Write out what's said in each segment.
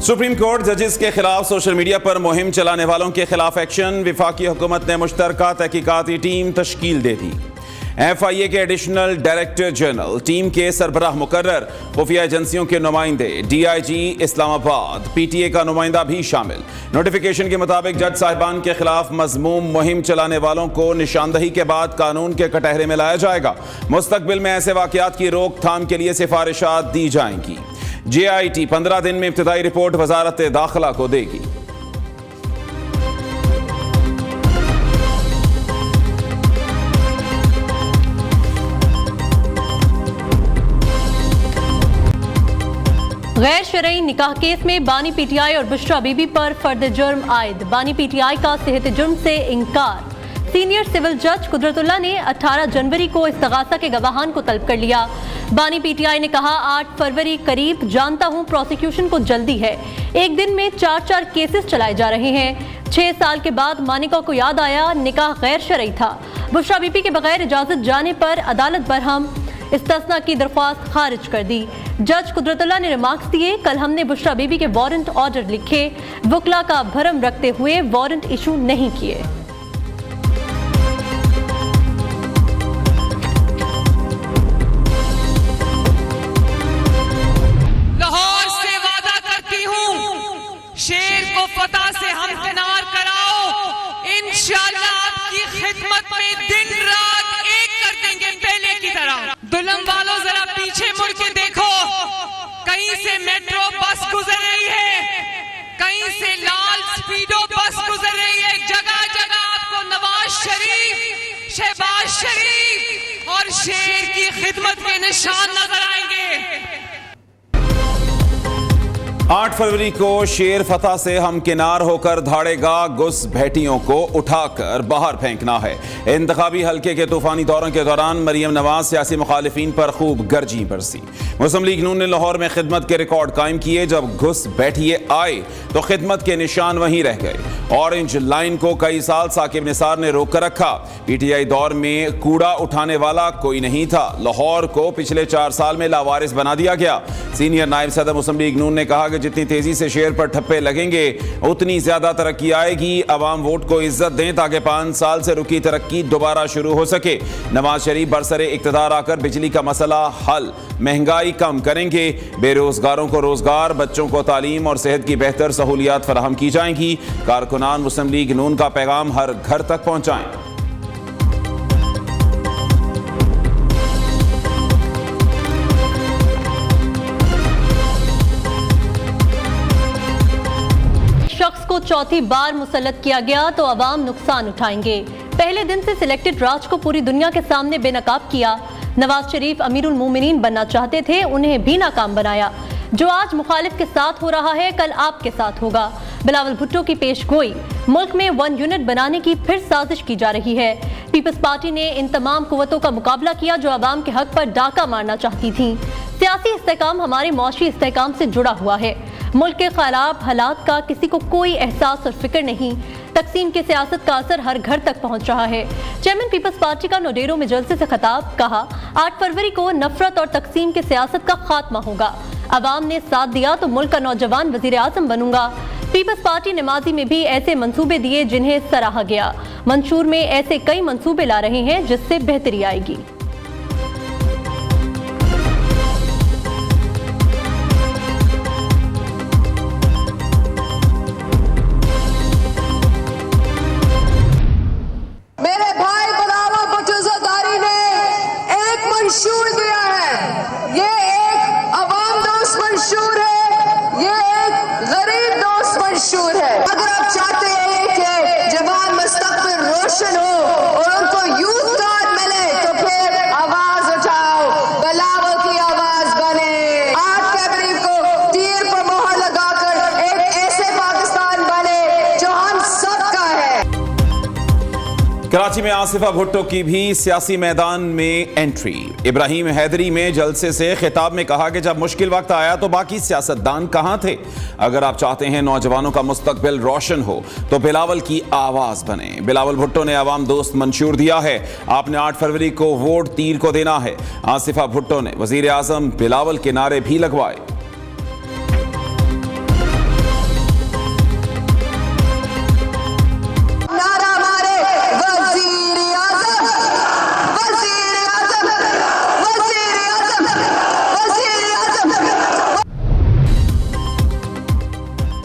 Supreme court जजेस के खिलाफ सोशल मीडिया पर मुहिम चलाने वालों के खिलाफ एक्शन। वफाकी हुकूमत ने मुश्तरका तहकीकाती टीम तश्कील दे दी। FIA के एडिशनल डायरेक्टर जनरल, टीम के सरबराह मुकर्रर, खुफिया एजेंसियों के नुमाइंदे, DIG इस्लामाबाद, PTA का नुमाइंदा भी शामिल। नोटिफिकेशन के मुताबिक जज साहिबान के खिलाफ मजमूम मुहिम चलाने वालों को निशानदही के बाद कानून के कटहरे में लाया जाएगा। मुस्तकबिल में ऐसे वाकयात की रोकथाम के लिए सिफारिशात दी जाएंगी। JIT 15 दिन में इब्तिदाई रिपोर्ट वजारत दाखिला को देगी। गैर शरई निकाह केस में बानी PTI और बुशरा बीबी पर फर्द जुर्म आयद। बानी PTI का सेहत जुर्म से इनकार। सीनियर सिविल जज कुदरतुल्लाह ने 18 जनवरी को इस्तगासा के गवाहान को तलब कर लिया। बानी PTI ने कहा 8 फरवरी करीब, जानता हूं प्रोसिक्यूशन को जल्दी है, एक दिन में 4 केसेस चलाए जा रहे हैं। 6 साल के बाद मानिका को याद आया निकाह गैर शरई था। बुशरा बीबी के बगैर इजाजत जाने पर अदालत बरहम, इस्तिस्ना की दरख्वास्त खारिज कर दी। जज कुदरतुल्लाह ने रिमार्क्स दिए, कल हमने बुशरा बीबी के वारंट ऑर्डर लिखे, वकला का भरम रखते हुए वारंट इशू नहीं किए। लाहौर से वादा करती हूँ, शेर को फतह से हमकिनार कराओ, इंशाअल्लाह आपकी खिदमत में दिन रात एक कर देंगे पहले की तरह। दुल्हन वालों जरा पीछे मुड़ के देखो, कहीं से मेट्रो बस गुजर रही है, कहीं से लाल स्पीडो बस गुजर रही है। जगह जगह आपको नवाज शरीफ, शहबाज शरीफ और शेर की खिदमत के निशान नजर आएंगे। 8 फरवरी को शेर फतह से हमकिनार होकर धाड़ेगा, घुसपैठियों को उठाकर बाहर फेंकना है। इंतखाबी हल्के के तूफानी दौरों के दौरान मरियम नवाज सियासी मुखालिफिन पर खूब गर्जी बरसी। मुस्लिम लीग नून ने लाहौर में खिदमत के रिकॉर्ड कायम किए। जब घुसपैठिए आए तो खिदमत के निशान वहीं रह गए। ऑरेंज लाइन को कई साल साकिब निसार ने रोक कर रखा। PTI दौर में कूड़ा उठाने वाला कोई नहीं था। लाहौर को पिछले 4 साल में लावारिस बना दिया गया। सीनियर नायब सदर मुस्लिम लीग नून ने कहा कि जितनी तेजी से शेर पर ठप्पे लगेंगे उतनी ज्यादा तरक्की आएगी। अवाम वोट को इज्जत दें ताकि 5 साल से रुकी तरक्की दोबारा शुरू हो सके। नवाज शरीफ बरसरे इक्तदार आकर बिजली का मसला हल, महंगाई कम करेंगे, बेरोजगारों को रोजगार, बच्चों को तालीम और सेहत की बेहतर सहूलियात फराहम की जाएंगी। कारकुनान मुस्लिम लीग नून का पैगाम हर घर तक पहुंचाएं। शख्स को चौथी बार मुसल्लत किया गया तो अवाम नुकसान उठाएंगे। पहले दिन से सिलेक्टेड राज को पूरी दुनिया के सामने बेनकाब किया। नवाज शरीफ अमीरुल मोमिनीन बनना चाहते थे, उन्हें भी नाकाम बनाया। जो आज मुखालिफ के साथ हो रहा है कल आपके साथ होगा। बिलावल भुट्टो की पेशगोई, मुल्क में 1 यूनिट बनाने की फिर साजिश की जा रही है। पीपल्स पार्टी ने इन तमाम कुव्वतों का मुकाबला किया जो अवाम के हक पर डाका मारना चाहती थी। सियासी इस्तेहकाम हमारे मुआशी इस्तेहकाम से जुड़ा हुआ है। मुल्क के खराब हालात का किसी को कोई एहसास और फिक्र नहीं। तकसीम की सियासत का असर हर घर तक पहुंच रहा है। चेयरमैन पीपल्स पार्टी का नोडेरो में जलसे से खिताब, कहा 8 फरवरी को नफरत और तकसीम की सियासत का खात्मा होगा। अवाम ने साथ दिया तो मुल्क का नौजवान वजीर आजम बनूंगा। पीपल्स पार्टी ने माजी में भी ऐसे मंसूबे दिए जिन्हें सराहा गया। मंशूर में ऐसे कई मंसूबे ला रहे हैं जिससे बेहतरी आएगी। मंशूर दिया है, ये एक अवाम दोस्त मंशूर है, ये एक गरीब दोस्त मंशूर है। अगर आप चाहते हैं कि जवान मुस्तकबिल रोशन हो और उनको यूथ कार्ड मिले तो फिर आवाज उठाओ, बिलावल की आवाज बने। 8 फरवरी को तीर पर मोहर लगाकर एक ऐसे पाकिस्तान बने जो हम सबका है। कराची में आसिफा भुट्टो की भी सियासी मैदान में एंट्री। इब्राहिम हैदरी में जलसे से खिताब में कहा कि जब मुश्किल वक्त आया तो बाकी सियासतदान कहां थे। अगर आप चाहते हैं नौजवानों का मुस्तकबिल रोशन हो तो बिलावल की आवाज बने। बिलावल भुट्टो ने अवाम दोस्त मंशूर दिया है, आपने 8 फरवरी को वोट तीर को देना है। आसिफा भुट्टो ने वजीर आजम बिलावल के नारे भी लगवाए।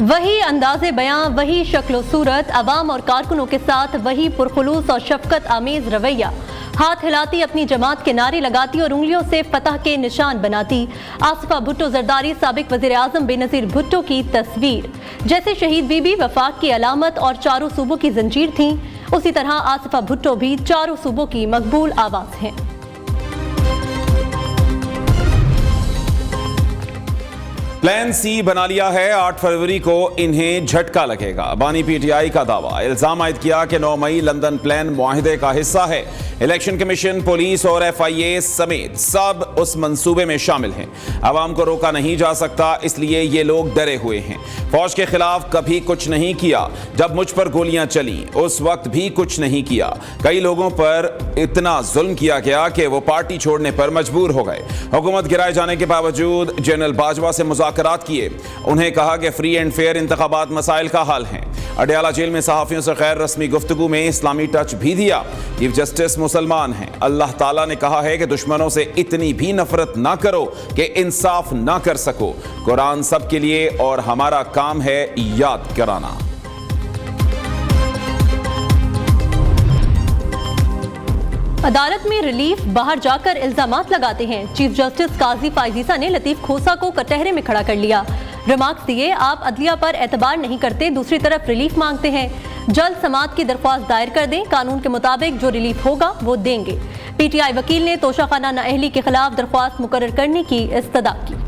वही अंदाज़े बयां, वही शक्लो सूरत, अवाम और कारकुनों के साथ वही पुरखुलूस और शफकत आमेज रवैया। हाथ हिलाती, अपनी जमात के नारे लगाती और उंगलियों से फतह के निशान बनाती। आसिफा भुट्टो जरदारी साबिक वज़ीर आज़म बेनज़ीर भुट्टो की तस्वीर। जैसे शहीद बीबी वफाक की अलामत और चारों सूबों की जंजीर थी, उसी तरह आसिफा भुट्टो भी चारों सूबों की मकबूल आवाज़ हैं। प्लान सी बना लिया है, 8 फरवरी को इन्हें झटका लगेगा। बानी पीटीआई का दावा, इल्जाम आयद किया कि 9 मई लंदन प्लान मुआहिदे का हिस्सा है। इलेक्शन कमीशन, पुलिस और FIA समेत सब उस मंसूबे में शामिल हैं। आवाम को रोका नहीं जा सकता, इसलिए ये लोग डरे हुए हैं। फौज के खिलाफ कभी कुछ नहीं किया। जब मुझ पर गोलियां चली उस वक्त भी कुछ नहीं किया। कई लोगों पर इतना जुल्म किया गया कि वो पार्टी छोड़ने पर मजबूर हो गए। हुकूमत गिराए जाने के बावजूद जनरल बाजवा से मुज़ाकरात किए। उन्हें कहा कि फ्री एंड फेयर इंतखाबात मसाइल का हल हैं। अडयाला जेल में सहाफियों से गैर रस्मी गुफ्तगू में इस्लामी टच भी दिया। चीफ जस्टिस मुसलमान हैं। अल्लाह ताला ने कहा है कि दुश्मनों से इतनी भी नफरत ना करो कि इंसाफ ना कर सको। कुरान सबके लिए और हमारा काम है याद कराना। अदालत में रिलीफ, बाहर जाकर इल्जामात लगाते हैं। चीफ जस्टिस काजी फायजीसा ने लतीफ खोसा को कटहरे में खड़ा कर लिया। रिमार्क्स दिए, आप अदलिया पर एतबार नहीं करते, दूसरी तरफ रिलीफ मांगते हैं। जल्द समाअत की दरख्वास्त दायर कर दें, कानून के मुताबिक जो रिलीफ होगा वो देंगे। PTI वकील ने तोशाखाना नाअहली के खिलाफ दरख्वास्त मुकर्रर करने की इस्तदा की।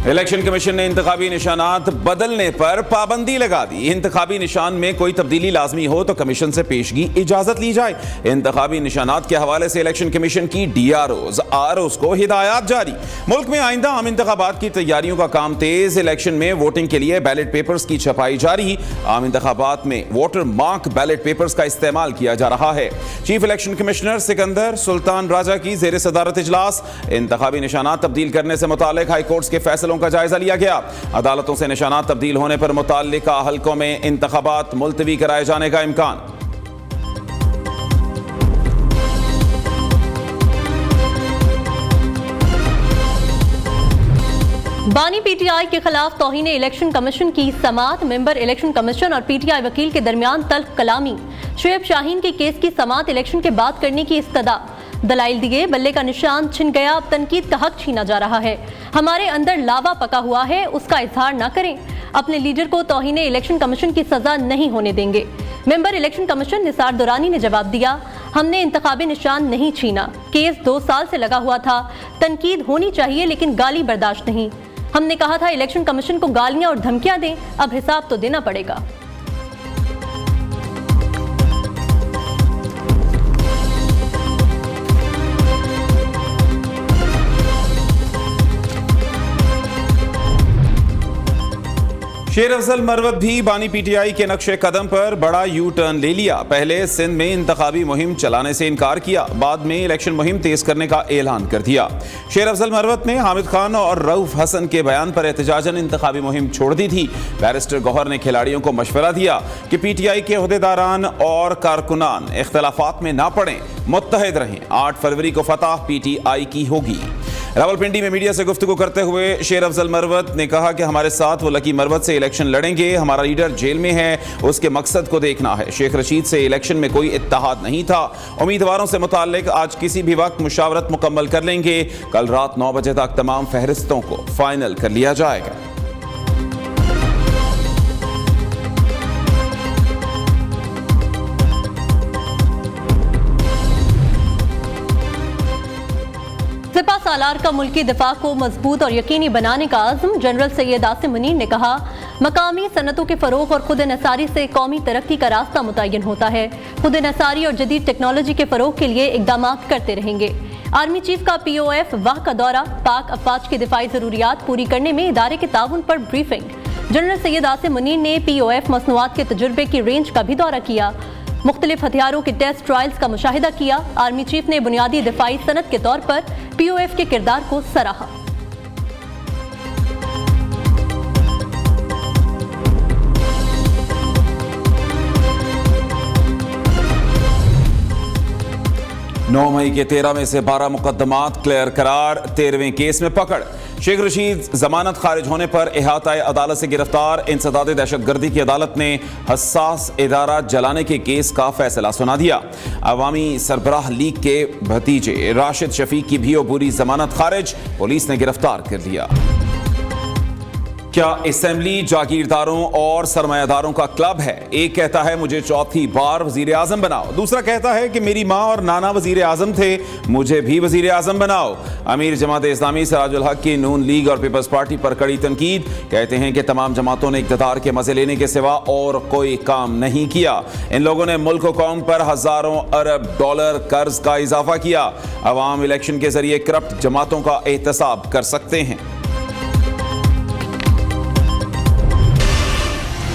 इलेक्शन कमीशन ने इंतखाबी निशानात बदलने पर पाबंदी लगा दी। इंतखाबी निशान में कोई तब्दीली लाजमी हो तो कमीशन से पेशगी इजाजत ली जाए। इंतखाबी निशानात के हवाले से इलेक्शन कमीशन की DROs, ROs को हिदायत जारी। मुल्क में आइंदा आम इंतखाबात की तैयारियों का काम तेज। इलेक्शन में वोटिंग के लिए बैलेट पेपर्स की छपाई जारी। आम इंतखाबात में वोटर मार्क बैलेट पेपर्स का इस्तेमाल किया जा रहा है। Chief election commissioner Sikandar Sultan Raja की जेर सदारत इजलास। इंतखाबी निशानात तब्दील करने से मुतालिक हाई कोर्ट के फैसलों का जायजा लिया गया। अदालतों से निशानात तब्दील होने पर मुताल्लिका हलकों में इंतखाबात मुलतवी कराए जाने का इम्कान। बानी PTI के खिलाफ तौहीन इलेक्शन कमीशन की समाअत। मेंबर इलेक्शन कमीशन और PTI वकील के दरमियान तल्ख कलामी। शुएब शाहीन के केस की समाअत इलेक्शन के बाद करने की इस्तदा। दलाइल दिए, बल्ले का निशान छिन गया, अब तनकीद का हक छीना जा रहा है। हमारे अंदर लावा पका हुआ है, उसका इजहार ना करें। अपने लीडर को तौहीन इलेक्शन कमीशन की सजा नहीं होने देंगे। Member election commission Nisar Durrani ने जवाब दिया, हमने इंतखाबी निशान नहीं छीना, केस 2 साल से लगा हुआ था। तनकीद होनी चाहिए लेकिन गाली बर्दाश्त नहीं। हमने कहा था इलेक्शन कमीशन को गालियां और धमकियां दें, अब हिसाब तो देना पड़ेगा। शेर अफजल मरवत भी बानी PTI के नक्शे कदम पर बड़ा यू टर्न ले लिया। पहले सिंध में इंतखाबी मुहिम चलाने से इनकार किया, बाद में इलेक्शन मुहिम तेज करने का ऐलान कर दिया। शेर अफजल मरवत ने हामिद खान और रऊफ हसन के बयान पर एहतजाजन इंतखाबी मुहिम छोड़ दी थी। बैरिस्टर गौहर ने खिलाड़ियों को मशवरा दिया कि PTI के अहदेदारान और कारकुनान इख्तलाफात में ना पड़ें, मुत्तहिद रहें। 8 फरवरी को फतह PTI की होगी। रावलपिंडी में मीडिया से गुफ्तगू करते हुए शेर अफजल मरवत ने कहा कि हमारे साथ वो लकी मरवत से इलेक्शन लड़ेंगे। हमारा लीडर जेल में है, उसके मकसद को देखना है। शेख रशीद से इलेक्शन में कोई इत्तेहाद नहीं था। उम्मीदवारों से मुताल्लिक आज किसी भी वक्त मुशावरत मुकम्मल कर लेंगे। कल रात 9 बजे तक तमाम फहरिस्तों को फाइनल कर लिया जाएगा। सिपा सालार का मुल्की दिफा को मजबूत और यकीनी बनाने का आज़म। जनरल सैयद आसिम मुनीर ने कहा, मकामी सनतों के फरोग और खुद इन्हसारी से कौमी तरक्की का रास्ता मुतय्यन होता है। खुद इन्हसारी और जदीद टेक्नोलॉजी के फरोग के लिए इकदाम करते रहेंगे। आर्मी चीफ का POF वाह का दौरा। पाक अफवाज की दिफाई जरूरियात पूरी करने में इदारे के ताउन पर ब्रीफिंग। जनरल सैयद आसिम मुनीर ने POF मसनूआत के तजुर्बे की रेंज का भी दौरा किया। मुख्तलिफ हथियारों के टेस्ट ट्रायल्स का मुशाहिदा किया। आर्मी चीफ ने बुनियादी दिफाई सनत के तौर पर POF के किरदार को सराहा। 9 मई के 13 में से 12 मुकदमात क्लियर करार, 13वें केस में पकड़। शेख रशीद जमानत खारिज होने पर इहाताए अदालत से गिरफ्तार। इंसदाद दहशतगर्दी की अदालत ने हसास इदारा जलाने के केस का फैसला सुना दिया। अवामी सरबराह लीग के भतीजे राशिद शफीक की भी अबूरी जमानत खारिज, पुलिस ने गिरफ्तार कर लिया। क्या असेंबली जागीरदारों और सरमायादारों का क्लब है? एक कहता है मुझे चौथी बार वजीर आजम बनाओ, दूसरा कहता है कि मेरी माँ और नाना वजीर आजम थे, मुझे भी वजीर आजम बनाओ। अमीर जमात इस्लामी सिराजुल हक की नून लीग और पीपल्स पार्टी पर कड़ी तनकीद, कहते हैं कि तमाम जमातों ने इक़्तिदार के मजे लेने के सिवा और कोई काम नहीं किया। इन लोगों ने मुल्क व कौम पर हजारों अरब डॉलर कर्ज का इजाफा किया। अवाम इलेक्शन के जरिए करप्ट जमातों का एहतसाब कर सकते हैं।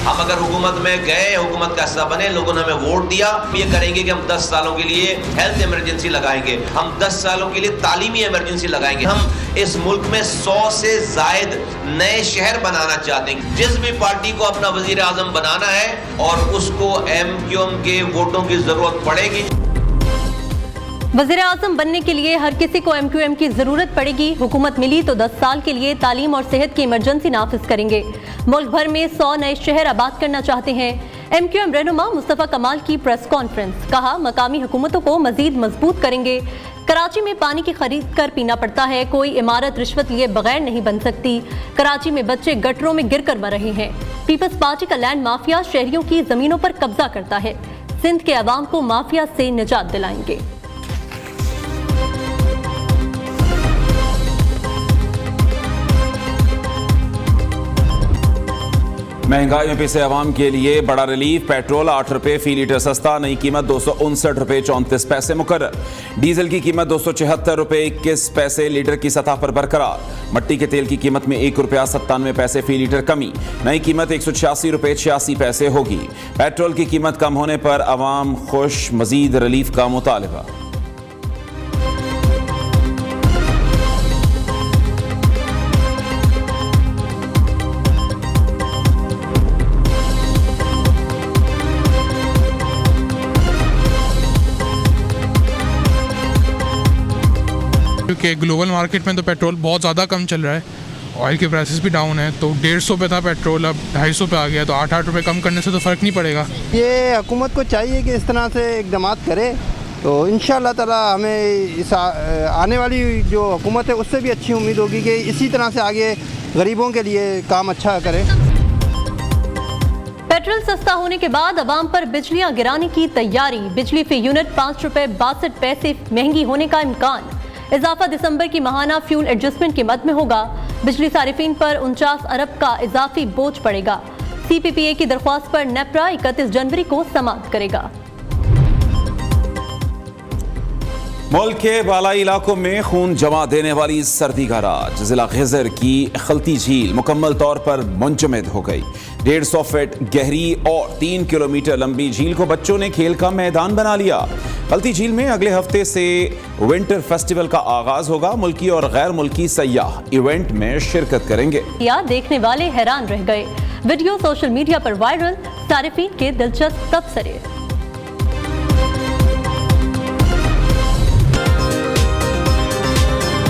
हम अगर हुकूमत में गए, हुकूमत का हिस्सा बने, लोगों ने हमें वोट दिया, ये करेंगे कि हम 10 सालों के लिए हेल्थ इमरजेंसी लगाएंगे, हम 10 सालों के लिए तालीमी इमरजेंसी लगाएंगे, हम इस मुल्क में 100 से जायद नए शहर बनाना चाहते हैं। जिस भी पार्टी को अपना वजीर आजम बनाना है और उसको MQM के वोटों की जरूरत पड़ेगी। वज़ीर आज़म बनने के लिए हर किसी को MQM की जरूरत पड़ेगी। हुकूमत मिली तो 10 साल के लिए तालीम और सेहत की इमरजेंसी नाफिज करेंगे। मुल्क भर में 100 नए शहर आबाद करना चाहते हैं। MQM रहनुमा मुस्तफ़ा कमाल की प्रेस कॉन्फ्रेंस, कहा मकामी हुकूमतों को मजीद मजबूत करेंगे। कराची में पानी की खरीद कर पीना पड़ता है, कोई इमारत रिश्वत लिए बगैर नहीं बन सकती। कराची में बच्चे गटरों में गिर कर मर रहे हैं। पीपल्स पार्टी का लैंड माफिया शहरियों की जमीनों पर कब्जा करता है। सिंध के अवाम को माफिया से निजात दिलाएंगे। महंगाई में पिसे अवाम के लिए बड़ा रिलीफ। पेट्रोल 8 रुपए फी लीटर सस्ता, नई कीमत 259 रुपए 34 पैसे मुकर्रर। डीजल की कीमत 276 रुपए 21 पैसे लीटर की सतह पर बरकरार। मट्टी के तेल की कीमत में 1 रुपया 97 पैसे फी लीटर कमी, नई कीमत 186 रुपए 86 पैसे होगी। पेट्रोल की कीमत कम होने पर अवाम खुश, मजीद रिलीफ का मुतालबा। क्योंकि ग्लोबल मार्केट में तो पेट्रोल बहुत ज़्यादा कम चल रहा है, ऑयल के प्राइसेस भी डाउन है, तो 150 पे था पेट्रोल, अब 250 पे आ गया, तो 8-8 रुपये कम करने से तो फ़र्क नहीं पड़ेगा। ये हुकूमत को चाहिए कि इस तरह से इक़दाम करे, तो इंशाअल्लाह ताला हमें इस आने वाली जो हुकूमत है उससे भी अच्छी उम्मीद होगी कि इसी तरह से आगे गरीबों के लिए काम अच्छा करे। पेट्रोल सस्ता होने के बाद अवाम पर बिजलियां गिराने की तैयारी। बिजली फी यूनिट 5 रुपए 62 पैसे महंगी होने का इम्कान। इजाफा दिसंबर की माहाना फ्यूल एडजस्टमेंट की मद में होगा। बिजली सारिफीन पर 49 अरब का इजाफी बोझ पड़ेगा। CPPA की दरख्वास्त पर नेपरा 31 जनवरी को समाअत करेगा। मुल्क के बालाई इलाकों में खून जमा देने वाली सर्दी का राज। जिला खिजर की खलती झील मुकम्मल तौर पर मुंजमद हो गई। 150 फीट गहरी और 3 किलोमीटर लंबी झील को बच्चों ने खेल का मैदान बना लिया। खलती झील में अगले हफ्ते से विंटर फेस्टिवल का आगाज होगा। मुल्की और गैर मुल्की सयाह इवेंट में शिरकत करेंगे। देखने वाले हैरान रह गए। वीडियो सोशल मीडिया पर वायरल, सारिफीन के दिलचस्प तबसरे।